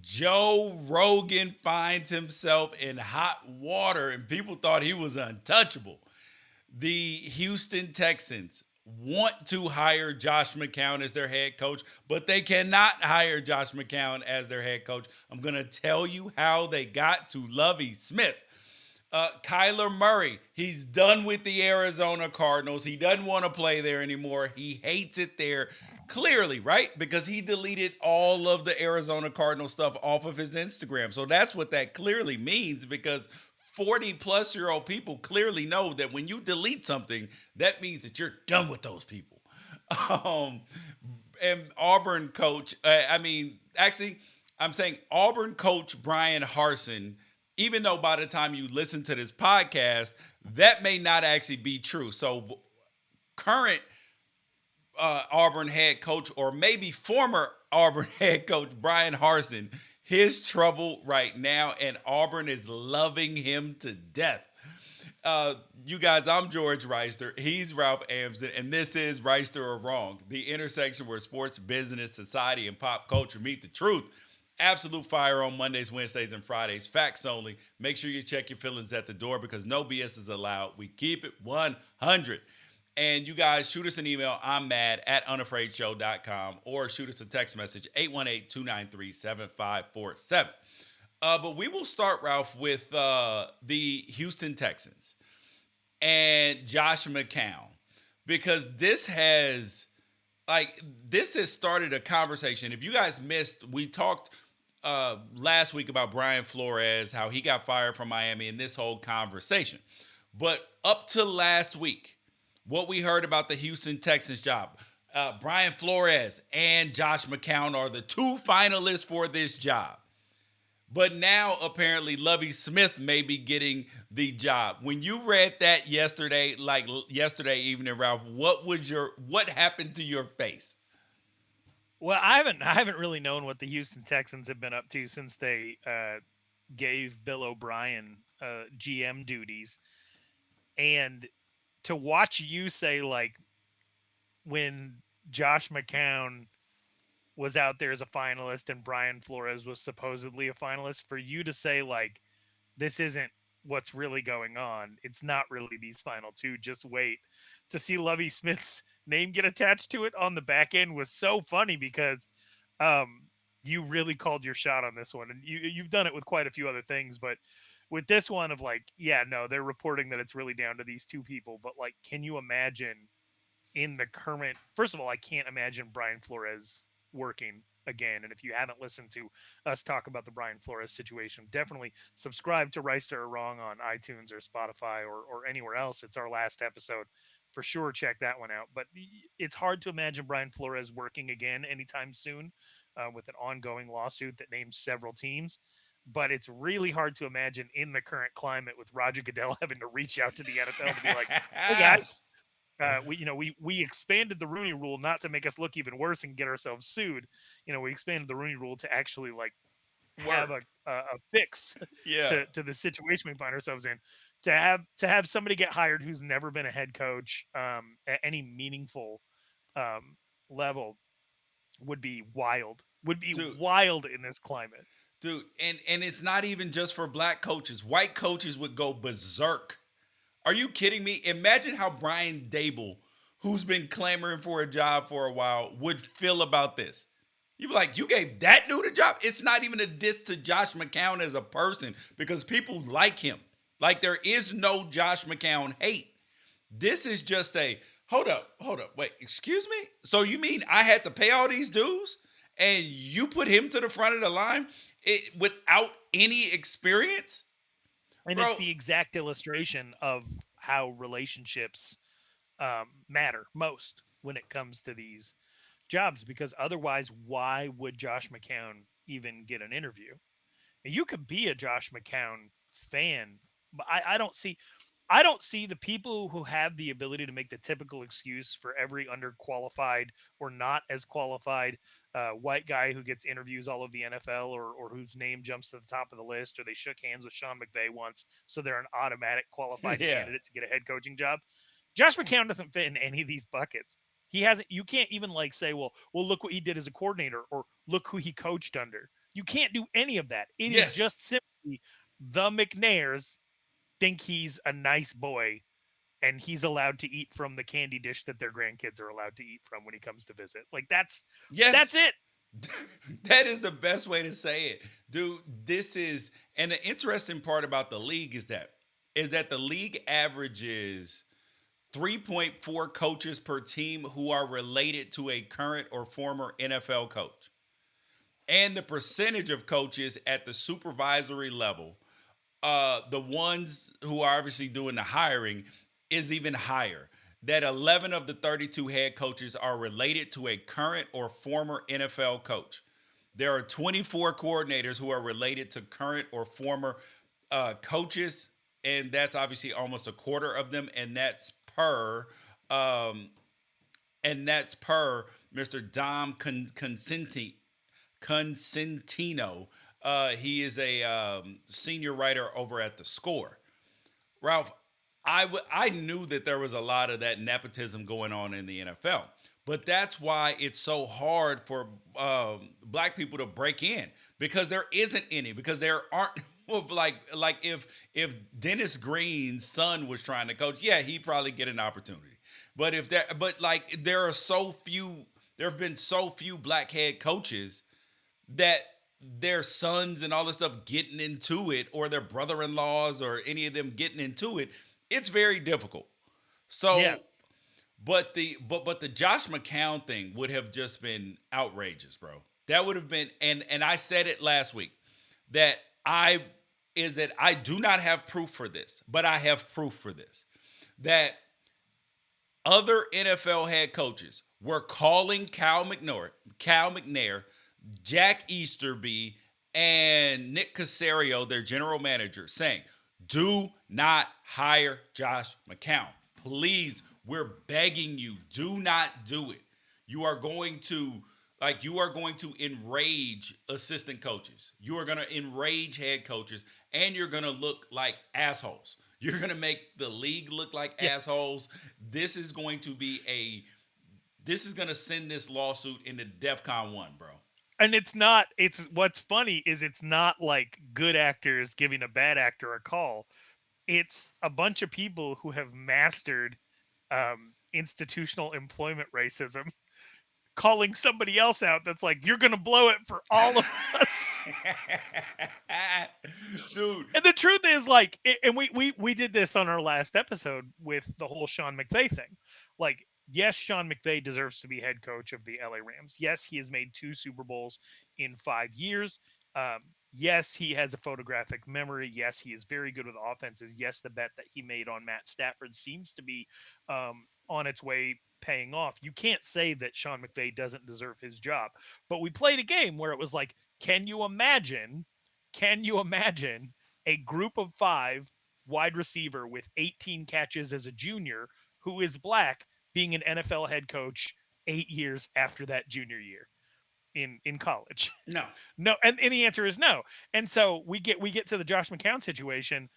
Joe Rogan finds himself in hot water, and people thought he was untouchable. The Houston Texans want to hire Josh McCown as their head coach, but they cannot hire Josh McCown as their head coach. I'm going to tell you how they got to Lovie Smith. Kyler Murray, he's done with the Arizona Cardinals. He doesn't want to play there anymore. He hates it there. Clearly, right? Because he deleted all of the Arizona Cardinal stuff off of his Instagram. So that's what that clearly means because 40-plus-year-old people clearly know that when you delete something, that means that you're done with those people. Um, and Auburn coach, actually, I'm saying Auburn coach Bryan Harsin, even though by the time you listen to this podcast, that may not actually be true. So, current Auburn head coach, or maybe former Auburn head coach Bryan Harsin, his trouble right now, and Auburn is loving him to death. You guys, I'm George Reister. He's Ralph Amsden, and this is Reister or Wrong, the intersection where sports, business, society, and pop culture meet the truth. Absolute fire on Mondays, Wednesdays, and Fridays. Facts only. Make sure you check your feelings at the door because no BS is allowed. We keep it 100. And you guys, shoot us an email. I'm mad at unafraidshow.com or shoot us a text message 818-293-7547. But we will start, Ralph, with the Houston Texans and Josh McCown because this has started a conversation. If you guys missed, we talked last week about Brian Flores, how he got fired from Miami, and this whole conversation. But up to last week, what we heard about the Houston Texans job, Brian Flores and Josh McCown are the two finalists for this job. But now apparently Lovie Smith may be getting the job. When you read that yesterday, like yesterday evening, Ralph, what happened to your face? Well, I haven't really known what the Houston Texans have been up to since they gave Bill O'Brien GM duties, and to watch you say like when Josh McCown was out there as a finalist and Brian Flores was supposedly a finalist, for you to say like this isn't what's really going on. It's not really these final two. Just wait to see Lovey Smith's name get attached to it on the back end was so funny because um, you really called your shot on this one, and you've done it with quite a few other things, but with this one of like, yeah, no, they're reporting that it's really down to these two people, but like, can you imagine in the current? First of all, I can't imagine Brian Flores working again. And if you haven't listened to us talk about the Brian Flores situation, definitely subscribe to Reister or Wrong on iTunes or Spotify or anywhere else. It's our last episode. For sure, check that one out. But it's hard to imagine Brian Flores working again anytime soon with an ongoing lawsuit that names several teams. But it's really hard to imagine in the current climate with Roger Goodell having to reach out to the NFL to be like, "Hey guys, we expanded the Rooney Rule not to make us look even worse and get ourselves sued. We expanded the Rooney Rule to actually like have Work. a fix Yeah. to the situation we find ourselves in. To have somebody get hired who's never been a head coach at any meaningful um, level would be wild. Would be Dude, wild in this climate. dude, and it's not even just for black coaches. White coaches would go berserk. Are you kidding me? Imagine how Brian Dable, who's been clamoring for a job for a while, would feel about this. You'd be like, you gave that dude a job? It's not even a diss to Josh McCown as a person because people like him. Like, there is no Josh McCown hate. This is just hold up, wait, excuse me? So you mean I had to pay all these dues and you put him to the front of the line without any experience? And Bro, it's the exact illustration of how relationships matter most when it comes to these jobs, because otherwise, why would Josh McCown even get an interview? You could be a Josh McCown fan, but I don't see the people who have the ability to make the typical excuse for every underqualified or not as qualified white guy who gets interviews all of the NFL, or whose name jumps to the top of the list, or they shook hands with Sean McVay once, so they're an automatic qualified yeah. candidate to get a head coaching job. Josh McCown doesn't fit in any of these buckets. He hasn't. You can't even like say, well, look what he did as a coordinator, or look who he coached under. You can't do any of that. It is Yes. just simply the McNairs think he's a nice boy and he's allowed to eat from the candy dish that their grandkids are allowed to eat from when he comes to visit. Like that's Yes. it. That is the best way to say it. Dude, this is and the interesting part about the league is that the league averages 3.4 coaches per team who are related to a current or former NFL coach. And the percentage of coaches at the supervisory level, the ones who are obviously doing the hiring, is even higher. That 11 of the 32 head coaches are related to a current or former NFL coach. There are 24 coordinators who are related to current or former coaches, and that's obviously almost a quarter of them, um, and that's per Mr. Dom Consentino. He is a senior writer over at The Score. Ralph, I knew that there was a lot of that nepotism going on in the NFL, but that's why it's so hard for black people to break in because there isn't any because there aren't. Like if Dennis Green's son was trying to coach, yeah, he'd probably get an opportunity. But there are so few. There have been so few black head coaches that their sons and all this stuff getting into it, or their brother-in-laws, or any of them getting into it, it's very difficult. Yeah. So, but the Josh McCown thing would have just been outrageous, bro. That would have been, and I said it last week that I do not have proof for this, but I have proof for this that other NFL head coaches were calling Cal McNair, Jack Easterby, and Nick Caserio, their general manager, saying, "Do not hire Josh McCown. Please, we're begging you, do not do it. You are going to enrage assistant coaches. You are going to enrage head coaches, and you're going to look like assholes. You're going to make the league look like Yeah. assholes. This is going to be this is going to send this lawsuit into DEFCON 1, bro." And it's what's funny is it's not like good actors giving a bad actor a call. It's a bunch of people who have mastered institutional employment racism calling somebody else out that's like, you're gonna blow it for all of us. Dude. And the truth is, like, and we did this on our last episode with the whole Sean McVay thing. Like, yes, Sean McVay deserves to be head coach of the LA Rams. Yes, he has made 2 Super Bowls in 5 years. Yes, he has a photographic memory. Yes, he is very good with offenses. Yes, the bet that he made on Matt Stafford seems to be on its way paying off. You can't say that Sean McVay doesn't deserve his job. But we played a game where it was like, can you imagine a group of 5 wide receiver with 18 catches as a junior who is black being an NFL head coach 8 years after that junior year in college? No. No, and the answer is no. And so we get to the Josh McCown situation,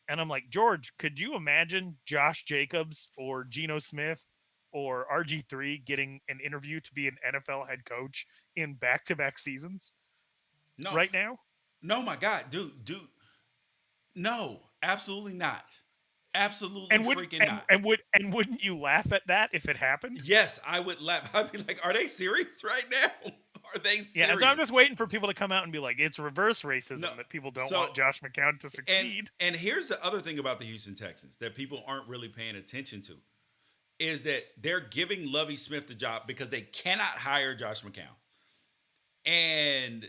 and I'm like, George, could you imagine Josh Jacobs or Geno Smith or RG3 getting an interview to be an NFL head coach in back-to-back seasons No. right now? No, my God, dude. No, absolutely not. Absolutely And would freaking and not. and would and wouldn't you laugh at that if it happened? Yes, I would laugh. I'd be like, "Are they serious right now? Are they Yeah, and so I'm serious?" just waiting for people to come out and be like, it's reverse No. racism that people don't So, want Josh McCown to and succeed. and here's the other thing about the Houston Texans that people aren't really paying attention to is that they're giving Lovie Smith the job because they cannot hire Josh McCown. And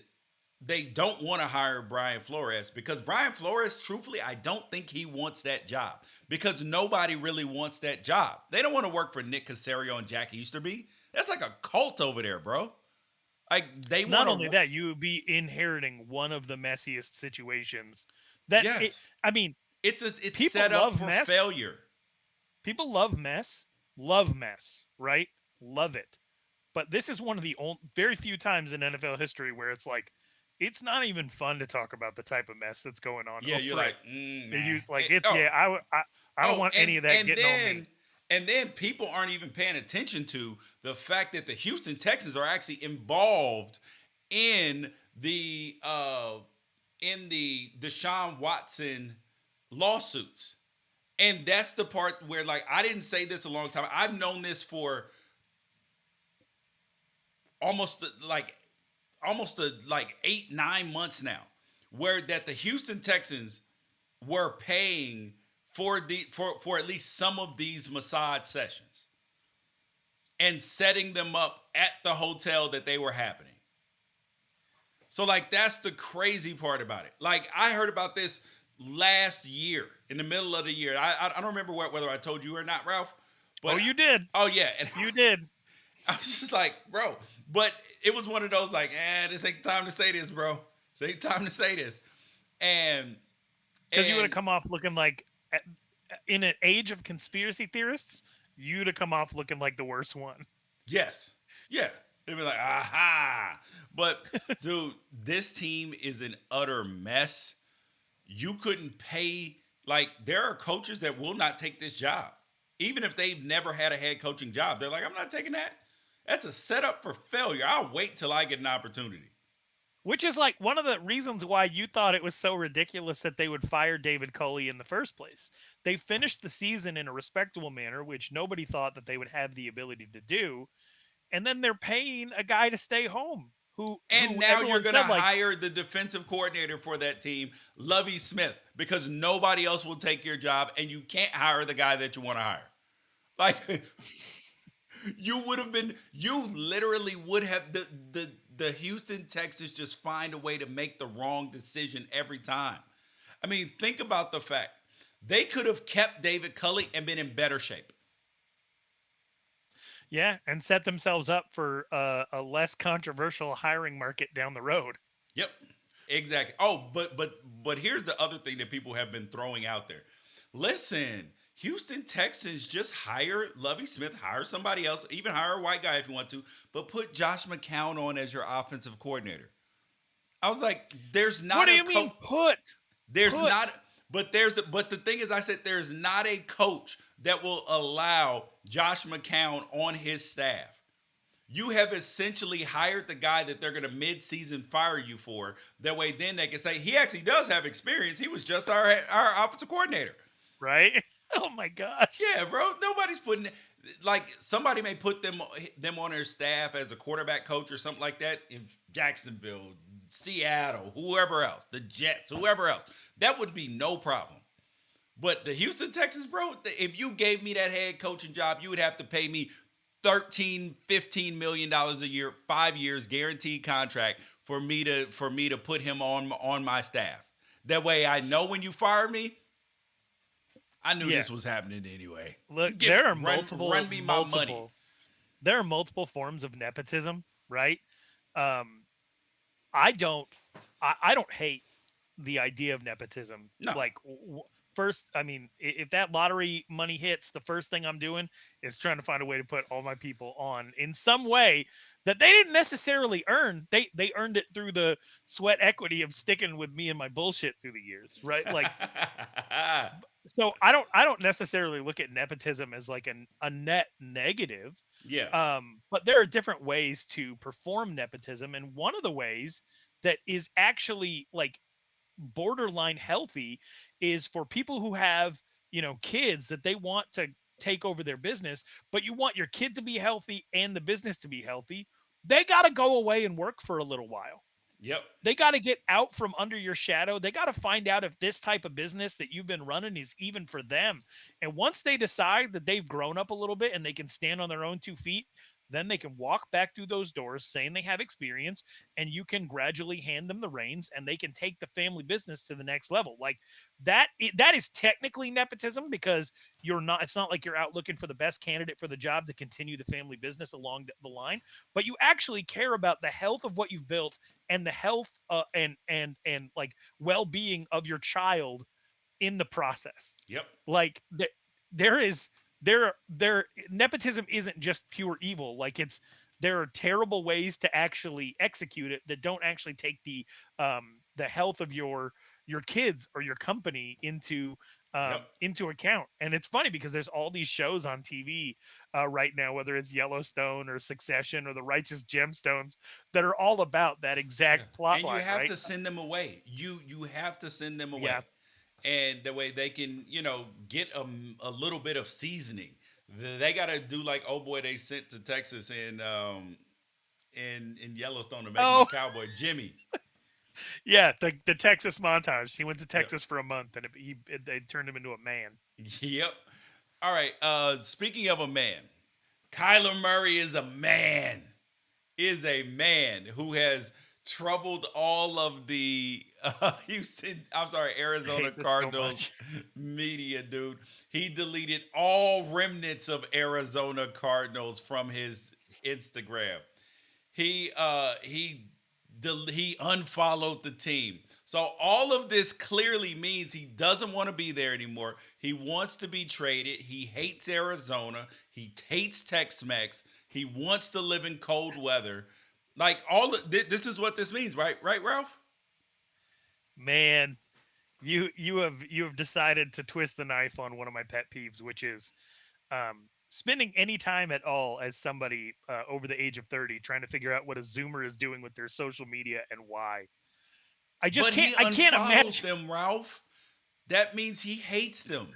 they don't want to hire Brian Flores because Brian Flores, truthfully, I don't think he wants that job because nobody really wants that job. They don't want to work for Nick Caserio and Jack Easterby. That's like a cult over there, bro. Like they Not want only to. that, you would be inheriting one of the messiest situations. That it, Yes, I mean, it's people set up love for mess. failure. People love mess, right? Love it. But this is one of the very few times in NFL history where it's like, it's not even fun to talk about the type of mess that's going on Yeah, you're over it. like, nah. Like, And- oh, I don't oh, want and any of that and getting on me. then people aren't even paying attention to the fact that the Houston Texans are actually involved in the in the Deshaun Watson lawsuits. And that's the part where, like, I didn't say this a long time. I've known this for almost like like 8 9 months now, where that the Houston Texans were paying for for at least some of these massage sessions and setting them up at the hotel that they were happening. So, like, that's the crazy part about it. Like, I heard about this last year in the middle of the year. I don't remember whether I told you or not, Ralph. Oh, But you did. oh yeah, and You did. I was just like, bro. But it was one of those like, this ain't time to say this, bro. This ain't time to say this. And Because you would have and come off looking like, in an age of conspiracy theorists, you'd have come off looking like the worst one. yes, yeah, they'd be like, aha. But dude, this team is an utter mess. You couldn't pay, like, there are coaches that will not take this job, even if they've never had a head coaching job. They're like, I'm not taking that. That's a setup for failure. I'll wait till I get an opportunity. Which is like one of the reasons why you thought it was so ridiculous that they would fire David Culley in the first place. They finished the season in a respectable manner, which nobody thought that they would have the ability to do. And then they're paying a guy to stay home And who now you're everyone going to said, like, hire the defensive coordinator for that team, Lovie Smith, because nobody else will take your job, and you can't hire the guy that you want to hire. Like, you would have been, you literally would have, the Houston Texans just find a way to make the wrong decision every time. I mean, think about the fact they could have kept David Culley and been in better shape. yeah, and set themselves up for a less controversial hiring market down the road. Yep, exactly. Oh, but here's the other thing that people have been throwing out there. Listen, Houston Texans just hire Lovie Smith, hire somebody else, even hire a white guy if you want to, but put Josh McCown on as your offensive coordinator. I was like, there's What not do a you mean coach. put? There's Put. not, but the thing is, I said there's not a coach that will allow Josh McCown on his staff. You have essentially hired the guy that they're going to mid-season fire you for. That way, then they can say he actually does have experience. He was just our offensive coordinator. Right? Oh my gosh. Yeah, bro. Nobody's putting, like, somebody may put them on their staff as a quarterback coach or something like that in Jacksonville, Seattle, whoever else, the Jets, whoever else. That would be no problem. But the Houston Texans, bro, if you gave me that head coaching job, you would have to pay me 13, $15 million a year, 5 years guaranteed contract for me to put him on my staff. That way I know when you fire me, I knew Yeah. this was happening anyway. Look, Give, there are run me my money. there are multiple forms of nepotism, right? Um, I don't, I don't hate the idea of nepotism. No. Like, first, I mean, if that lottery money hits, the first thing I'm doing is trying to find a way to put all my people on in some way that they didn't necessarily earn. They earned it through the sweat equity of sticking with me and my bullshit through the years, right? Like, so I don't necessarily look at nepotism as like a net negative. Yeah. But there are different ways to perform nepotism, and one of the ways that is actually like borderline healthy is for people who have, kids that they want to take over their business, but you want your kid to be healthy and the business to be healthy. They got to go away and work for a little while. Yep. They got to get out from under your shadow. They got to find out if this type of business that you've been running is even for them. And once they decide that they've grown up a little bit and they can stand on their own 2 feet, then they can walk back through those doors saying they have experience, and you can gradually hand them the reins and they can take the family business to the next level. Like that is technically nepotism, because it's not like you're out looking for the best candidate for the job to continue the family business along the line, but you actually care about the health of what you've built and the health and like well-being of your child in the process. Yep. Like there is there nepotism isn't just pure evil. Like there are terrible ways to actually execute it that don't actually take the health of your kids or your company into Yep. into account. And it's funny because there's all these shows on TV right now, whether it's Yellowstone or Succession or The Righteous Gemstones, that are all about that Yeah. exact plot And you line, have right? to send them away. You have to send them away. Yeah. And the way they can, get a little bit of seasoning. They got to do like, oh boy, they sent to Texas and in Yellowstone to make him a Oh, cowboy, Jimmy. yeah. The Texas montage. He went to Yep. Texas for a month, and they turned him into a man. Yep. All right. Speaking of a man, Kyler Murray is a man. Is a man who has troubled all of the I Arizona hate this so Cardinals much. media, dude. He deleted all remnants of Arizona Cardinals from his Instagram. He unfollowed the team. So all of this clearly means he doesn't want to be there anymore. He wants to be traded. He hates Arizona. He hates Tex-Mex. He wants to live in cold weather. Like this is what this means, right? Right, Ralph? Man, you have decided to twist the knife on one of my pet peeves, which is spending any time at all as somebody over the age of 30 trying to figure out what a Zoomer is doing with their social media and why. I just But can't. he I can't unfollows imagine. them, Ralph. That means he hates them.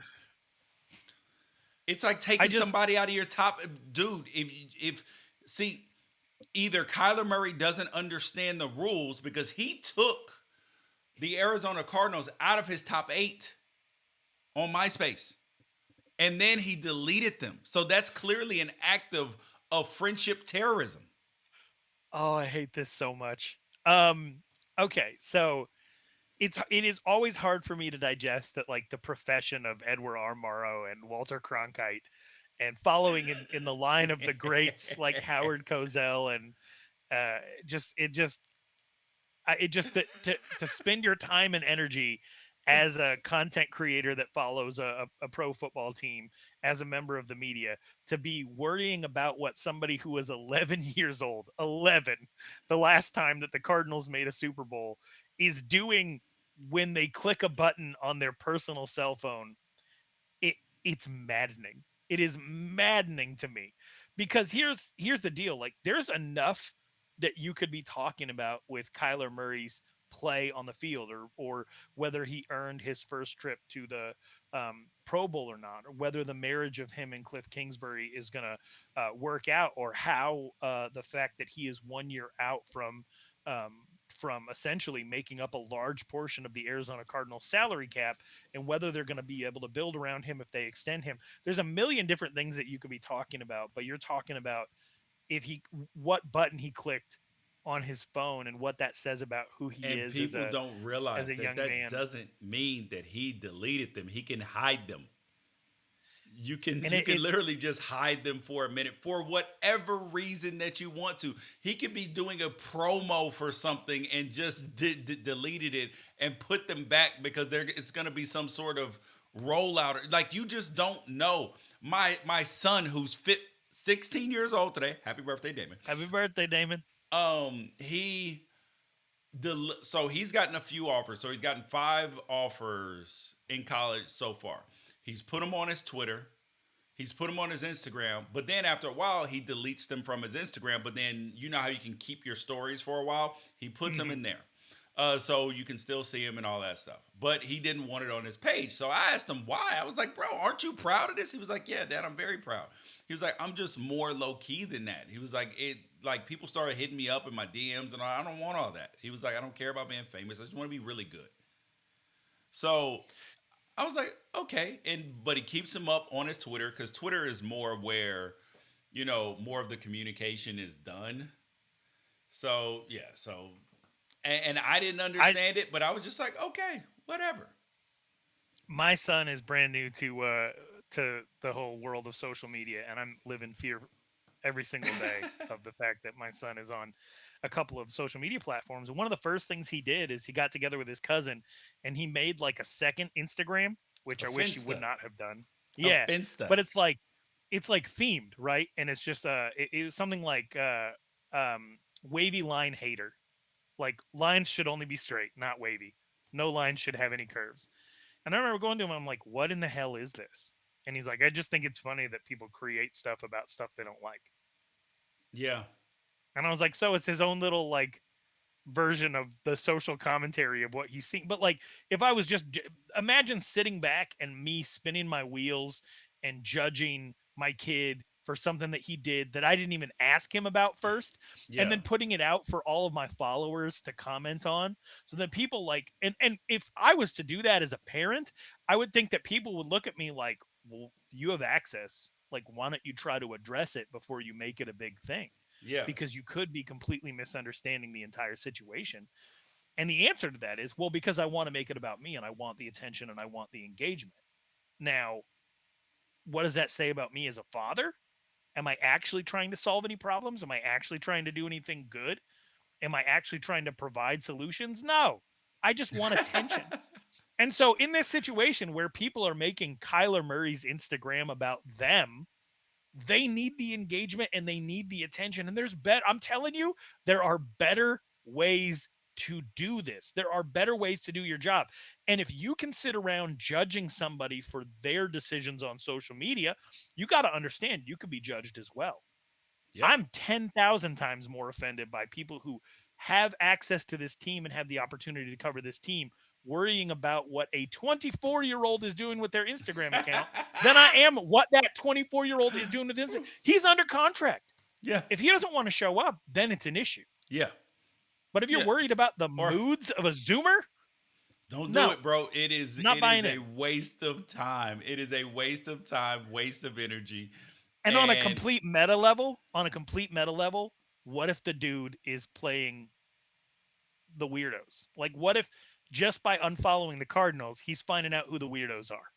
It's like I taking just somebody out of your top dude. If see, either Kyler Murray doesn't understand the rules because he took the Arizona Cardinals out of his top 8 on MySpace. And then he deleted them. So that's clearly an act of friendship terrorism. oh, I hate this so much. Okay, so it is always hard for me to digest that like the profession of Edward R. Murrow and Walter Cronkite and following in the line of the greats like Howard Cosell and just it just it just to spend your time and energy as a content creator that follows a pro football team as a member of the media to be worrying about what somebody who was 11 years old 11 the last time that the Cardinals made a Super Bowl is doing when they click a button on their personal cell phone. It's maddening. It is maddening to me because here's the deal. Like there's enough that you could be talking about with Kyler Murray's play on the field or whether he earned his first trip to the Pro Bowl or not, or whether the marriage of him and Cliff Kingsbury is going to work out, or how the fact that he is 1 year out from essentially making up a large portion of the Arizona Cardinals salary cap and whether they're going to be able to build around him if they extend him. There's a million different things that you could be talking about, but you're talking about if he what button he clicked on his phone and what that says about who he And is people don't as realize a that young that man. doesn't mean that he deleted them. He can hide them. You can And you it, can it literally just hide them for a minute for whatever reason that you want to. He could be doing a promo for something and just deleted it and put them back because it's going to be some sort of rollout. Like you just don't know. My son who's 16 years old today. Happy birthday, Damon. Happy birthday, Damon. He so he's gotten a few offers. So he's gotten 5 offers in college so far. He's put them on his Twitter. He's put them on his Instagram, but then after a while, he deletes them from his Instagram. But then you know how you can keep your stories for a while? He puts them Hmm. in there. So you can still see him and all that stuff. But he didn't want it on his page. So I asked him why. I was like, bro, aren't you proud of this? He was like, yeah, Dad, I'm very proud. He was like, I'm just more low key than that. He was like, people started hitting me up in my DMs and I don't want all that. He was like, I don't care about being famous. I just want to be really good. So I was like, okay, but he keeps him up on his Twitter because Twitter is more where more of the communication is done. So yeah, and I didn't I understand it, but I was just like, okay, whatever. My son is brand new to the whole world of social media, and I'm living fear every single day of the fact that my son is on a couple of social media platforms. And one of the first things he did is he got together with his cousin and he made like a second Instagram, which A I wish he would finsta, not have done. a Yeah, finsta. but it's like themed, right? And it's just it was something like wavy line hater. Like lines should only be straight, not wavy. No lines should have any curves. And I remember going to him, I'm like, what in the hell is this? And he's like, I just think it's funny that people create stuff about stuff they don't like. Yeah. And I was like, so it's his own little like version of the social commentary of what he's seeing. But like, if I was just imagine sitting back and me spinning my wheels and judging my kid for something that he did that I didn't even ask him about first, and Yeah. then putting it out for all of my followers to comment on, so that people like, and if I was to do that as a parent, I would think that people would look at me like, well, you have access, like why don't you try to address it before you make it a big thing, Yeah. because you could be completely misunderstanding the entire situation. And the answer to that is, well, because I want to make it about me and I want the attention and I want the engagement. Now, what does that say about me as a father? Am I actually trying to solve any problems? Am I actually trying to do anything good? Am I actually trying to provide solutions? No. I just want attention. And so in this situation where people are making Kyler Murray's Instagram about them, they need the engagement and they need the attention. And I'm telling you, there are better ways to do this. There are better ways to do your job. And if you can sit around judging somebody for their decisions on social media, you got to understand you could be judged as well. Yep. I'm 10,000 times more offended by people who have access to this team and have the opportunity to cover this team worrying about what a 24-year-old is doing with their Instagram account than I am what that 24-year-old is doing with his. He's under contract. Yeah. If he doesn't want to show up, then it's an issue. Yeah. But if you're Yeah. worried about the Or moods of a Zoomer, don't do no, it, bro. It is not buying a it. waste of time. It is a waste of time, waste of energy. And on a And complete meta level, what if the dude is playing the weirdos? Like, what if just by unfollowing the Cardinals, he's finding out who the weirdos are?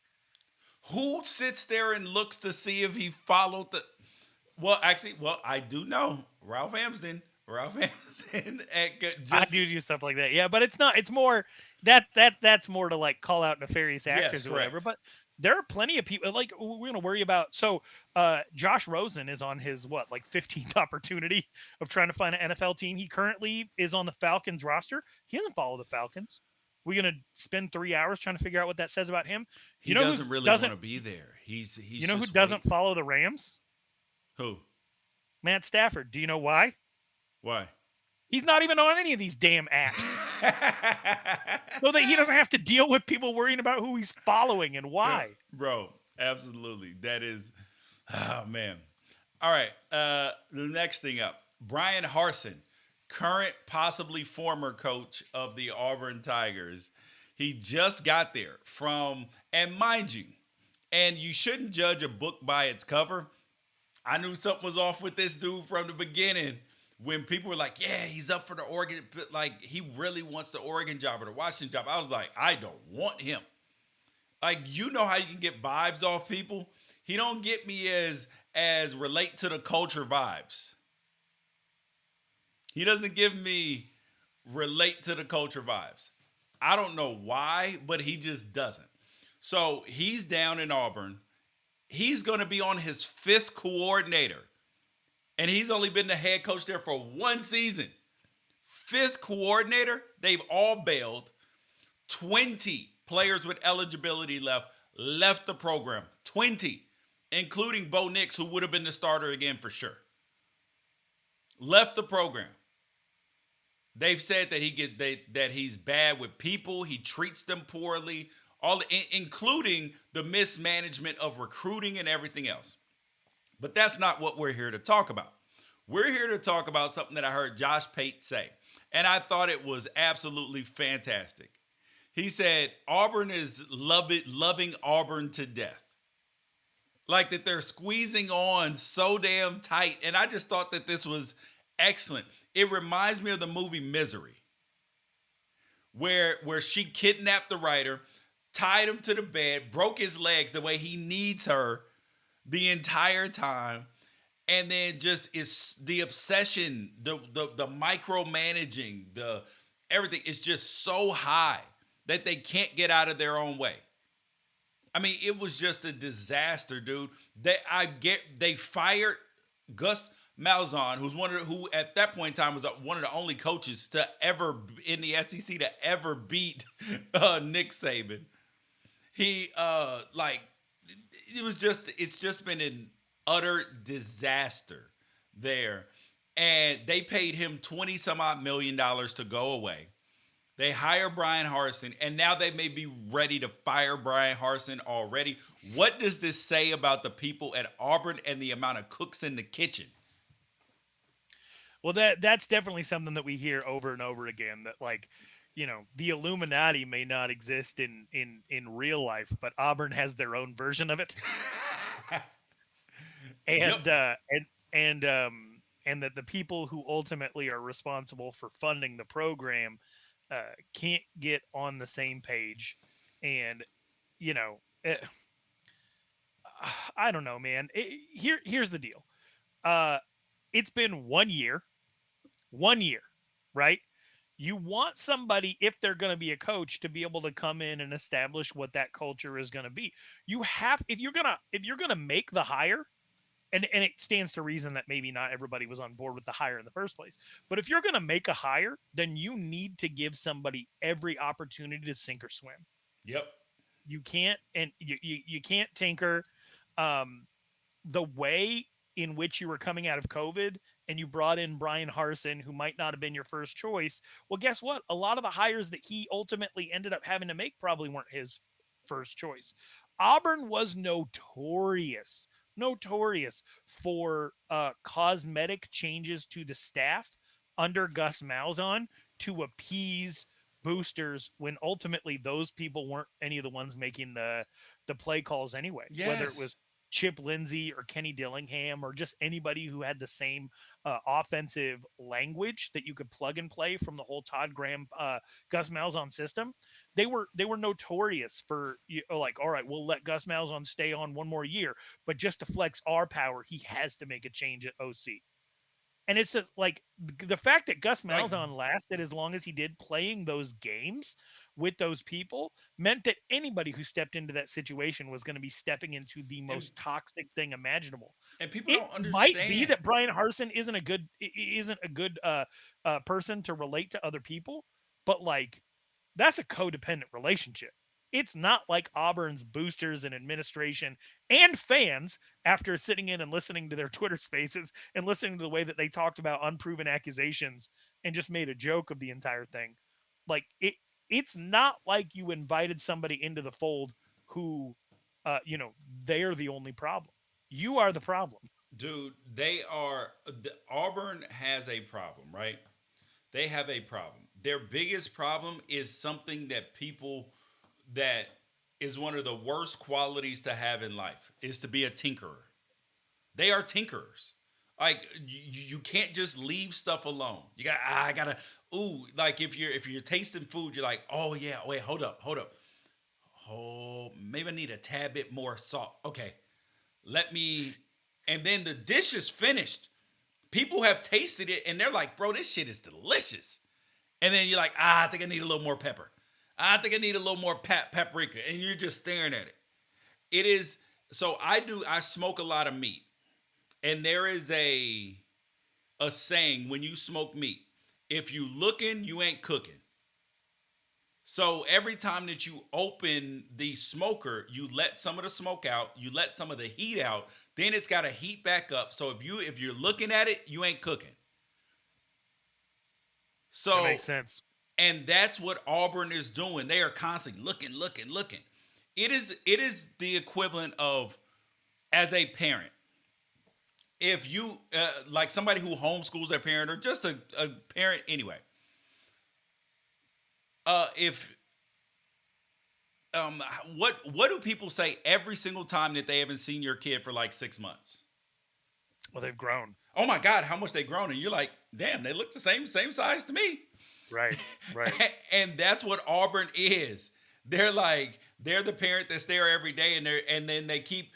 who sits there and looks to see if he followed the well, actually, well, I do know Ralph Amsden. Ralph Amsden I just do stuff like that, yeah, but it's not. It's more that's more to like call out nefarious yes, actors or whatever. correct. But there are plenty of people like we're gonna worry about. So Josh Rosen is on his what like 15th opportunity of trying to find an NFL team. He currently is on the Falcons roster. He doesn't follow the Falcons. We're gonna spend 3 hours trying to figure out what that says about him. He doesn't really want to be there. He's You know who just doesn't waiting. follow the Rams? Who? Matt Stafford. Do you know why? Why? He's not even on any of these damn apps. So that he doesn't have to deal with people worrying about who he's following and why. Bro, absolutely. That is oh man. All right. The next thing up. Bryan Harsin, current, possibly former coach of the Auburn Tigers. He just got there from, and mind you, and you shouldn't judge a book by its cover. I knew something was off with this dude from the beginning when people were like, yeah, he's up for the Oregon, like he really wants the Oregon job or the Washington job. I was like, I don't want him. Like, you know how you can get vibes off people? He don't get me as relate to the culture vibes. He doesn't give me relate to the culture vibes. I don't know why, but he just doesn't. So he's down in Auburn. He's going to be on his fifth coordinator. And he's only been the head coach there for one season. Fifth coordinator, they've all bailed. 20 players with eligibility left the program. 20, including Bo Nix, who would have been the starter again for sure. Left the program. They've said that that he's bad with people. He treats them poorly, including the mismanagement of recruiting and everything else. But that's not what we're here to talk about. We're here to talk about something that I heard Josh Pate say, and I thought it was absolutely fantastic. He said Auburn is loving Auburn to death. Like that they're squeezing on so damn tight. And I just thought that this was excellent. It reminds me of the movie Misery, where she kidnapped the writer, tied him to the bed, broke his legs the way he needs her the entire time, and then just is the obsession, the micromanaging, the everything is just so high that they can't get out of their own way. I mean, it was just a disaster, dude. They fired Gus Malzahn, who at that point in time was one of the only coaches to ever in the SEC to ever beat Nick Saban. He like it's just been an utter disaster there. And they paid him 20 some odd $1 million to go away. They hire Bryan Harsin, and now they may be ready to fire Bryan Harsin already. What does this say about the people at Auburn and the amount of cooks in the kitchen? Well, that's definitely something that we hear over and over again. That like, the Illuminati may not exist in real life, but Auburn has their own version of it, Yep. and uh, and and and that the people who ultimately are responsible for funding the program can't get on the same page, and you know, eh, I don't know, man. Here's the deal. Uh, it's been 1 year, right? You want somebody, if they're going to be a coach, to be able to come in and establish what that culture is going to be. You have, if you're gonna make the hire, and it stands to reason that maybe not everybody was on board with the hire in the first place. But if you're going to make a hire, then you need to give somebody every opportunity to sink or swim. Yep. You can't, and you can't tinker. Um, the way in which you were coming out of COVID and you brought in Bryan Harsin, who might not have been your first choice. Well, guess what? A lot of the hires that he ultimately ended up having to make probably weren't his first choice. Auburn was notorious for cosmetic changes to the staff under Gus Malzahn to appease boosters when ultimately those people weren't any of the ones making the play calls anyway, whether it Yes. was Chip Lindsey or Kenny Dillingham or just anybody who had the same offensive language that you could plug and play from the whole Todd Graham, Gus Malzahn system. They were notorious for like, all right, we'll let Gus Malzahn stay on one more year, but just to flex our power, he has to make a change at OC. And it's just like the fact that Gus Like, Malzahn lasted as long as he did playing those games with those people meant that anybody who stepped into that situation was going to be stepping into the and most toxic thing imaginable. and people It don't might be understand. that Bryan Harsin isn't a good person to relate to other people, but like that's a codependent relationship. It's not like Auburn's boosters and administration and fans, after sitting in and listening to their Twitter spaces and listening to the way that they talked about unproven accusations and just made a joke of the entire thing. Like it's not like you invited somebody into the fold who they're the only problem. You are the problem. Dude, Auburn has a problem, right? They have a problem. Their biggest problem is something that is one of the worst qualities to have in life is to be a tinkerer. They are tinkerers. Like you can't just leave stuff alone. You got I gotta like if you're tasting food, you're like, oh yeah, wait, hold up. Oh, maybe I need a tad bit more salt. Okay, let me and then the dish is finished. People have tasted it and they're like, bro, this shit is delicious. And then you're like, I think I need a little more pepper. I think I need a little more paprika. And you're just staring at it. It is so I smoke a lot of meat. And there is a saying when you smoke meat, if you looking, you ain't cooking. So every time that you open the smoker, you let some of the smoke out, you let some of the heat out, then it's got to heat back up. So if you're looking at it, you ain't cooking. That So makes sense. and that's what Auburn is doing. They are constantly looking. It is the equivalent of as a parent. If you like somebody who homeschools their parent or just a parent anyway, if what do people say every single time that they haven't seen your kid for like 6 months? Well, they've grown. Oh my God, how much they grown? And you're like, damn, they look the same size to me. Right. Right. And that's what Auburn is. They're the parent that's there every day, and then they keep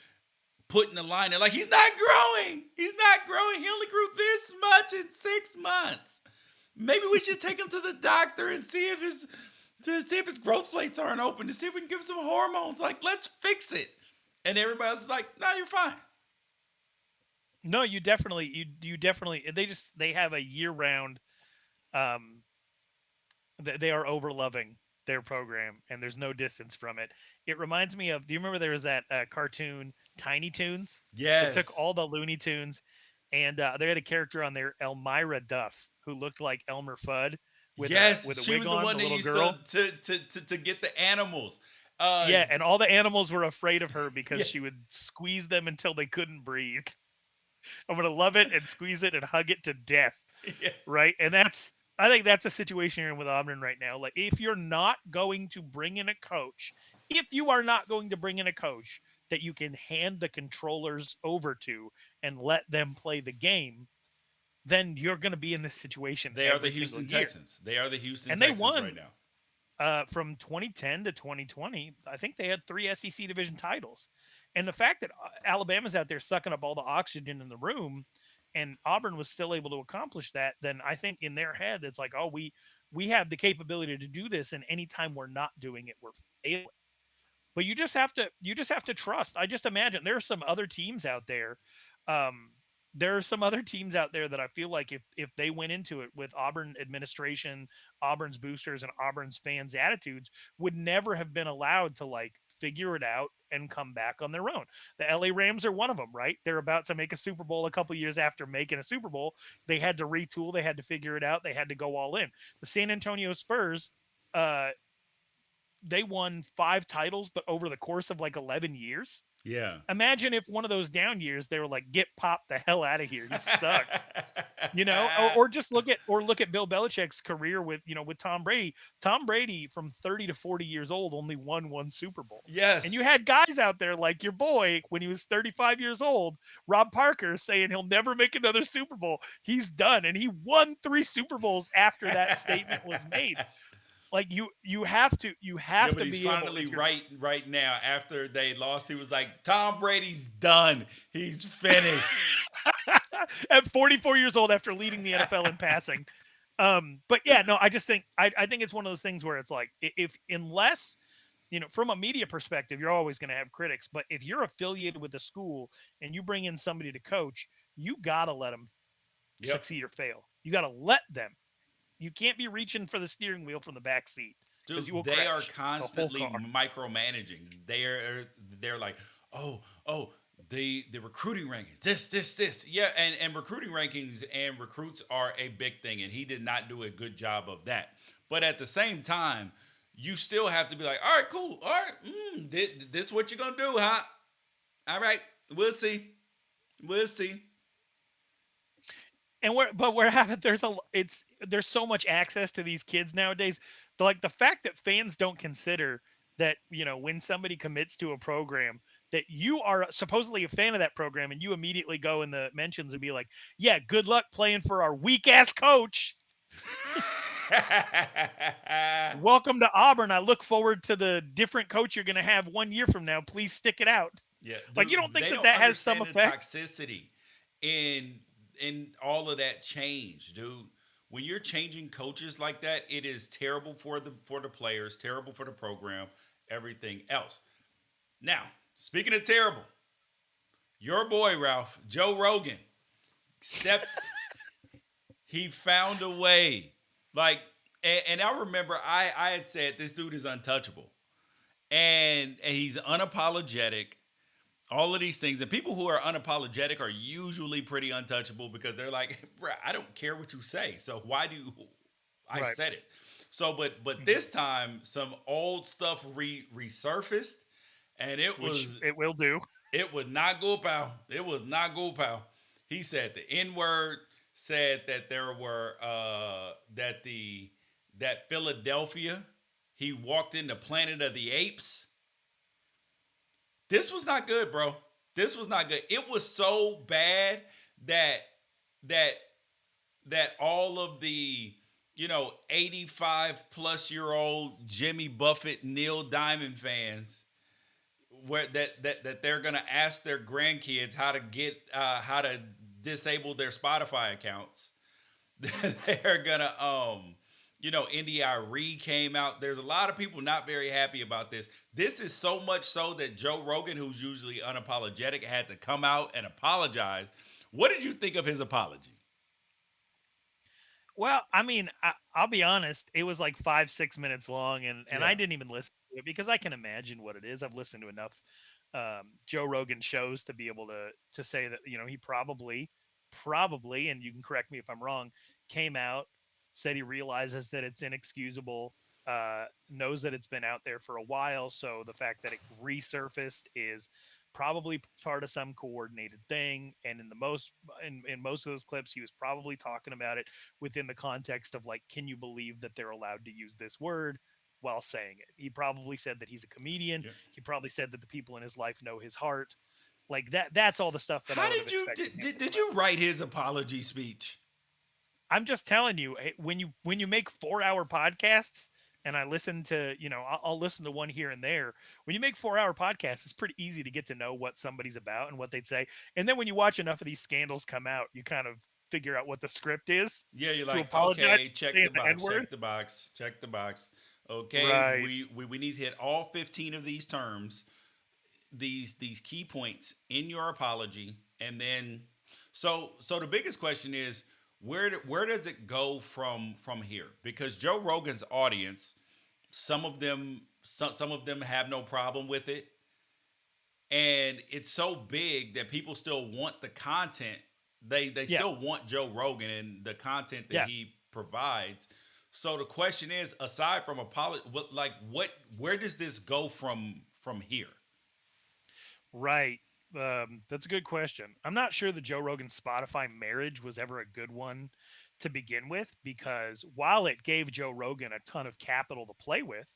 putting the line. They're like, he's not growing. He's not growing. He only grew this much in 6 months. Maybe we should take him to the doctor and see if his growth plates aren't open, to see if we can give him some hormones. Like, let's fix it. And everybody else is like, no, you're fine. No, you definitely they have a year round um they are over loving their program, and there's no distance from it. It reminds me of. Do you remember there was that cartoon Tiny Toons that took Yes. all the Looney Tunes, and they had a character on there, Elmira Duff, who looked like Elmer Fudd Yes, with a she wig was the on, one the that little used girl. to get the animals. Uh Yeah, and all the animals were afraid of her because yeah. she would squeeze them until they couldn't breathe. I'm gonna love it and squeeze it and hug it to death, Yeah. right? And I think that's a situation you're in with Auburn right now. Like, if you're not going to bring in a coach, if you are not going to bring in a coach that you can hand the controllers over to and let them play the game, then you're going to be in this situation They are the every single Houston year. Texans. They are the Houston And they Texans right won now. from 2010 to 2020. I think they had 3 SEC division titles. And the fact that Alabama's out there sucking up all the oxygen in the room, and Auburn was still able to accomplish that, then I think in their head it's like, oh, we have the capability to do this, and anytime we're not doing it, we're failing. But you just have to trust. I just imagine there are some other teams out there. Um, there are some other teams out there that I feel like if they went into it with Auburn administration, Auburn's boosters, and Auburn's fans' attitudes, would never have been allowed to like figure it out and come back on their own. The LA Rams are one of them, right? They're about to make a Super Bowl a couple years after making a Super Bowl. They had to retool, they had to figure it out, they had to go all in. The San Antonio Spurs, uh, they won 5 titles, but over the course of like 11 years. Yeah. Imagine if one of those down years they were like, "Get Pop the hell out of here. He sucks." Or just look at Bill Belichick's career with with Tom Brady. Tom Brady from 30 to 40 years old only won 1 Super Bowl. And you Yes. had guys out there like your boy when he was 35 years old, Rob Parker, saying he'll never make another Super Bowl. He's done, and he won 3 Super Bowls after that statement was made. Like you have to Yeah, but he's be able, finally if you're right now. After they lost, he was like, Tom Brady's done. He's finished. at 44 years old after leading the NFL in passing. But yeah, no, I just think I think it's one of those things where it's like, if unless from a media perspective, you're always going to have critics. But if you're affiliated with the school and you bring in somebody to coach, you gotta let them Yep. succeed or fail. You gotta let them. You can't be reaching for the steering wheel from the back seat because Dude, you will they are crash the whole constantly car. micromanaging. They're like, oh, the recruiting rankings, this. Yeah, and recruiting rankings and recruits are a big thing, and he did not do a good job of that. But at the same time, you still have to be like, all right, cool, all right, this is what you're gonna do, huh? All right, we'll see. And where have there's so much access to these kids nowadays. Like the fact that fans don't consider that when somebody commits to a program that you are supposedly a fan of that program, and you immediately go in the mentions and be like, yeah, good luck playing for our weak ass coach. Welcome to Auburn. I look forward to the different coach you're going to have 1 year from now. Please stick it out. Yeah, Like, dude, you don't think they that don't that has some understand the effect? toxicity in all of that change, dude. When you're changing coaches like that, it is terrible for the players, terrible for the program, everything else. Now, speaking of terrible, your boy Ralph, Joe Rogan, stepped he found a way. Like, and I remember I had said this dude is untouchable. And he's unapologetic, all of these things. And people who are unapologetic are usually pretty untouchable because they're like, bruh, I don't care what you say. So why do I Right. said it? So, but Mhm. this time some old stuff resurfaced, and Which it will do. it would not go pal. It was not go pal. He said the N word. Said that there were that Philadelphia. He walked into Planet of the Apes. This was not good, bro. This was not good. It was so bad that that that all of the 85 plus year old Jimmy Buffett, Neil Diamond fans where that they're gonna ask their grandkids how to disable their Spotify accounts. They're gonna Indy Reed came out. There's a lot of people not very happy about this. This is so much so that Joe Rogan, who's usually unapologetic, had to come out and apologize. What did you think of his apology? Well, I mean, I'll be honest. It was like 5, 6 minutes long, and Yeah. I didn't even listen to it because I can imagine what it is. I've listened to enough Joe Rogan shows to be able to say that he probably, and you can correct me if I'm wrong, came out, said he realizes that it's inexcusable, knows that it's been out there for a while, so the fact that it resurfaced is probably part of some coordinated thing. And in most of those clips, he was probably talking about it within the context of like, can you believe that they're allowed to use this word while saying it? He probably said that he's a comedian. Yeah. He probably said that the people in his life know his heart. Like that's all the stuff that I How would have did you expected him to come did out. you write his apology speech? I'm just telling you, when you make 4-hour podcasts, and I listen to, I'll listen to one here and there. When you make 4-hour podcasts, it's pretty easy to get to know what somebody's about and what they'd say. And then when you watch enough of these scandals come out, you kind of figure out what the script is Yeah, you're to like, apologize okay, for check saying the the N box, word. check the box, check the box. Okay, Right. we need to hit all 15 of these terms, these key points in your apology, and then so the biggest question is where does it go from here? Because Joe Rogan's audience, some of them have no problem with it, and it's so big that people still want the content. They Yeah. still want Joe Rogan and the content that Yeah. he provides. So the question is, aside from apology, what where does this go from here? Right. That's a good question. I'm not sure the Joe Rogan Spotify marriage was ever a good one to begin with, because while it gave Joe Rogan a ton of capital to play with,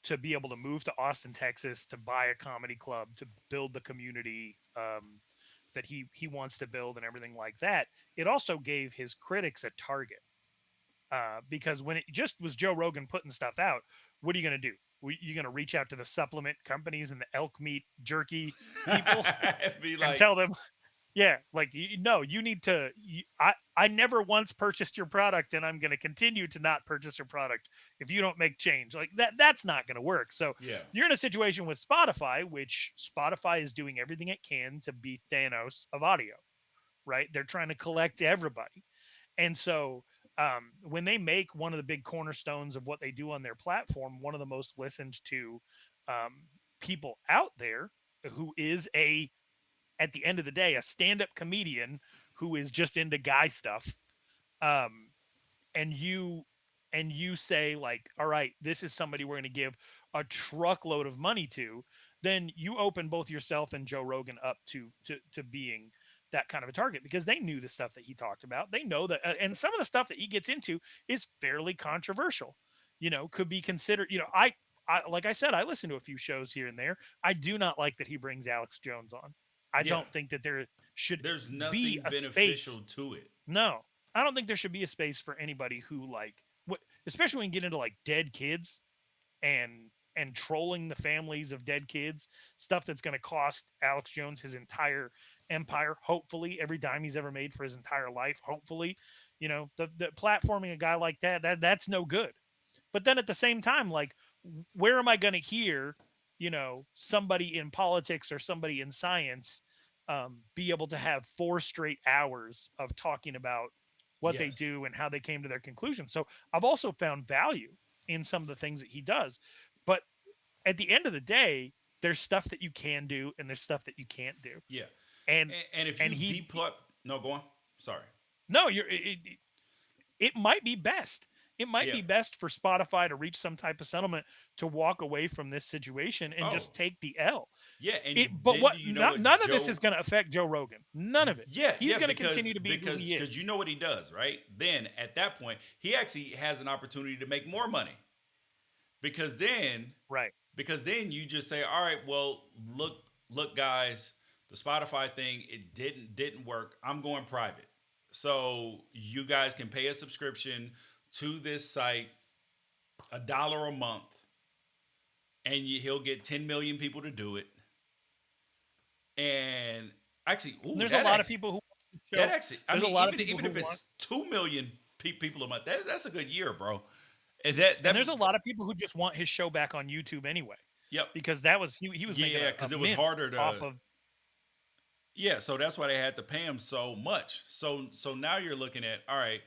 to be able to move to Austin, Texas, to buy a comedy club, to build the community that he wants to build and everything like that, it also gave his critics a target. Because when it just was Joe Rogan putting stuff out, what are you going to do? You going to reach out to the supplement companies and the elk meat jerky people Be and like, tell them, yeah, like no, you need to. I never once purchased your product, and I'm going to continue to not purchase your product if you don't make change. Like that, that's not going to work. So yeah, you're in a situation with Spotify, which Spotify is doing everything it can to be Thanos of audio. Right? They're trying to collect everybody, and so when they make one of the big cornerstones of what they do on their platform, one of the most listened to um, people out there, who is at the end of the day, a stand-up comedian who is just into guy stuff, um, and you say like, all right, this is somebody we're going to give a truckload of money to, then you open both yourself and Joe Rogan up to being that kind of a target, because they knew the stuff that he talked about. They know that, and some of the stuff that he gets into is fairly controversial. Could be considered. I like I said, I listen to a few shows here and there. I do not like that he brings Alex Jones on. I yeah. don't think that there should There's be nothing a beneficial space. to it. No, I don't think there should be a space for anybody who like what, especially when you get into like dead kids and trolling the families of dead kids, stuff that's going to cost Alex Jones his entire empire. Hopefully, every dime he's ever made for his entire life. Hopefully, the platforming a guy like that's no good. But then at the same time, like, where am I going to hear, somebody in politics or somebody in science be able to have 4 straight hours of talking about what they Yes. do and how they came to their conclusion? So I've also found value in some of the things that he does. But at the end of the day, there's stuff that you can do and there's stuff that you can't do. Yeah. And And if and you he deep up, no, go on. Sorry. no, it might be best. It might Yeah. be best for Spotify to reach some type of settlement to walk away from this situation and Oh, just take the L. yeah. But Then what? do you know what None of this Joe? is going to affect Joe Rogan. None of it. Yeah, He's yeah, going to continue to be who he because you is. know what he does, right? Then at that point, he actually has an opportunity to make more money because then Right. you just say, all right, well, look, guys, the Spotify thing, it didn't work. I'm going private, so you guys can pay a subscription to this site, $1 a month, and he'll get 10 million people to do it. And actually, And ooh, there's a lot of people who that show. actually, I There's a mean, lot of people even who if want. it's 2 million people a month, that's a good year, bro. And And there's a lot of people who just want his show back on YouTube anyway, yep, because that was he was making yeah, a because it was mint harder off to, of. yeah, so that's why they had to pay him so much. So now you're looking at, all right,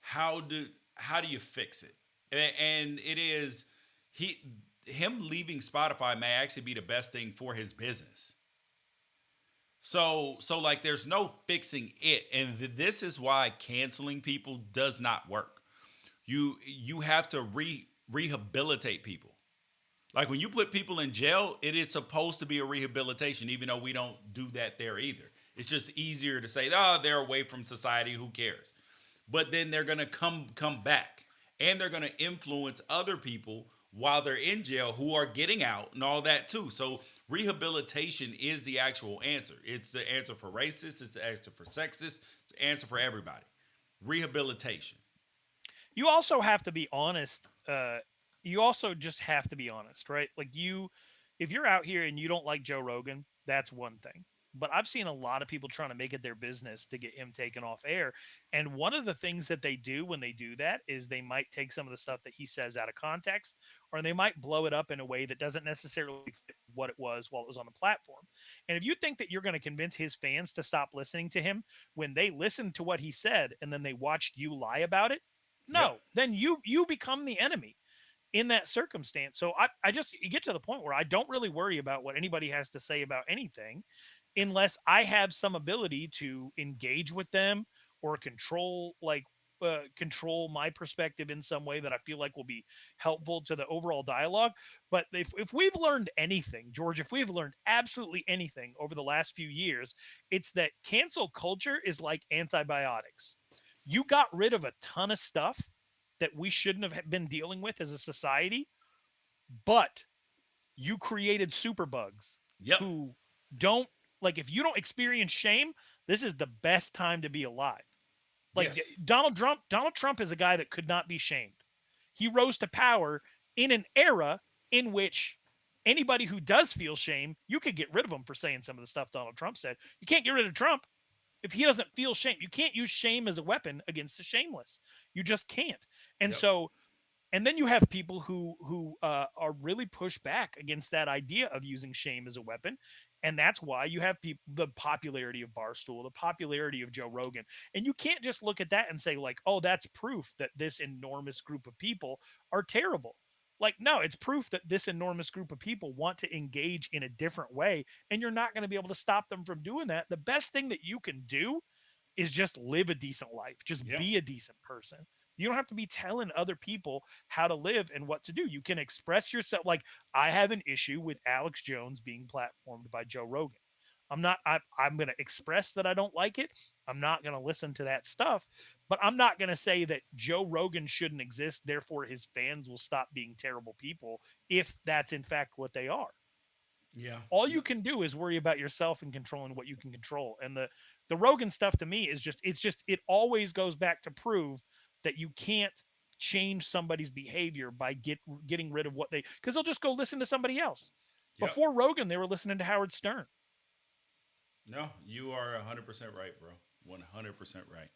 how do how do you fix it? And it is he him leaving Spotify may actually be the best thing for his business. So like there's no fixing it, and this is why canceling people does not work. You have to rehabilitate people. Like when you put people in jail, it is supposed to be a rehabilitation, even though we don't do that there either. It's just easier to say, oh, they're away from society, who cares? But then they're gonna come back, and they're gonna influence other people while they're in jail who are getting out and all that too. So rehabilitation is the actual answer. It's the answer for racists, it's the answer for sexist, it's the answer for everybody. Rehabilitation. You also have to be honest. You also just have to be honest, right? Like if you're out here and you don't like Joe Rogan, that's one thing. But I've seen a lot of people trying to make it their business to get him taken off air. And one of the things that they do when they do that is they might take some of the stuff that he says out of context, or they might blow it up in a way that doesn't necessarily fit what it was while it was on the platform. And if you think that you're going to convince his fans to stop listening to him when they listened to what he said and then they watched you lie about it, Yep. no, then you become the enemy in that circumstance. So I just you get to the point where I don't really worry about what anybody has to say about anything unless I have some ability to engage with them or control my perspective in some way that I feel like will be helpful to the overall dialogue. But if we've learned anything, George, if we've learned absolutely anything over the last few years, it's that cancel culture is like antibiotics. You got rid of a ton of stuff that we shouldn't have been dealing with as a society, but you created superbugs Yep. who don't like if you don't experience shame, this is the best time to be alive. Like Yes. Donald Trump is a guy that could not be shamed. He rose to power in an era in which anybody who does feel shame, you could get rid of him for saying some of the stuff Donald Trump said. You can't get rid of Trump if he doesn't feel shame. You can't use shame as a weapon against the shameless. You just can't. And Yep. so and then you have people who are really pushed back against that idea of using shame as a weapon, and that's why you have people the popularity of Barstool, the popularity of Joe Rogan, and you can't just look at that and say like, oh, that's proof that this enormous group of people are terrible. Like, no, it's proof that this enormous group of people want to engage in a different way, and you're not going to be able to stop them from doing that. The best thing that you can do is just live a decent life. Just Yep. be a decent person. You don't have to be telling other people how to live and what to do. You can express yourself. Like I have an issue with Alex Jones being platformed by Joe Rogan. I'm going to express that I don't like it. I'm not going to listen to that stuff, but I'm not going to say that Joe Rogan shouldn't exist. Therefore, his fans will stop being terrible people if that's in fact what they are. Yeah. All you can do is worry about yourself and controlling what you can control. And the Rogan stuff to me is just it always goes back to prove that you can't change somebody's behavior by getting rid of what they because they'll just go listen to somebody else. Yep. Before Rogan, they were listening to Howard Stern. No, you are 100% right, bro. 100% right.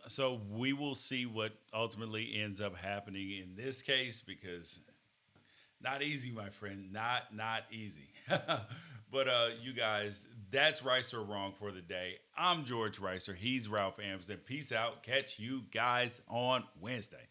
So we will see what ultimately ends up happening in this case because not easy, my friend. Not easy. But you guys, that's Rice or Wrong for the day. I'm George Ricer. He's Ralph Amsden. Peace out. Catch you guys on Wednesday.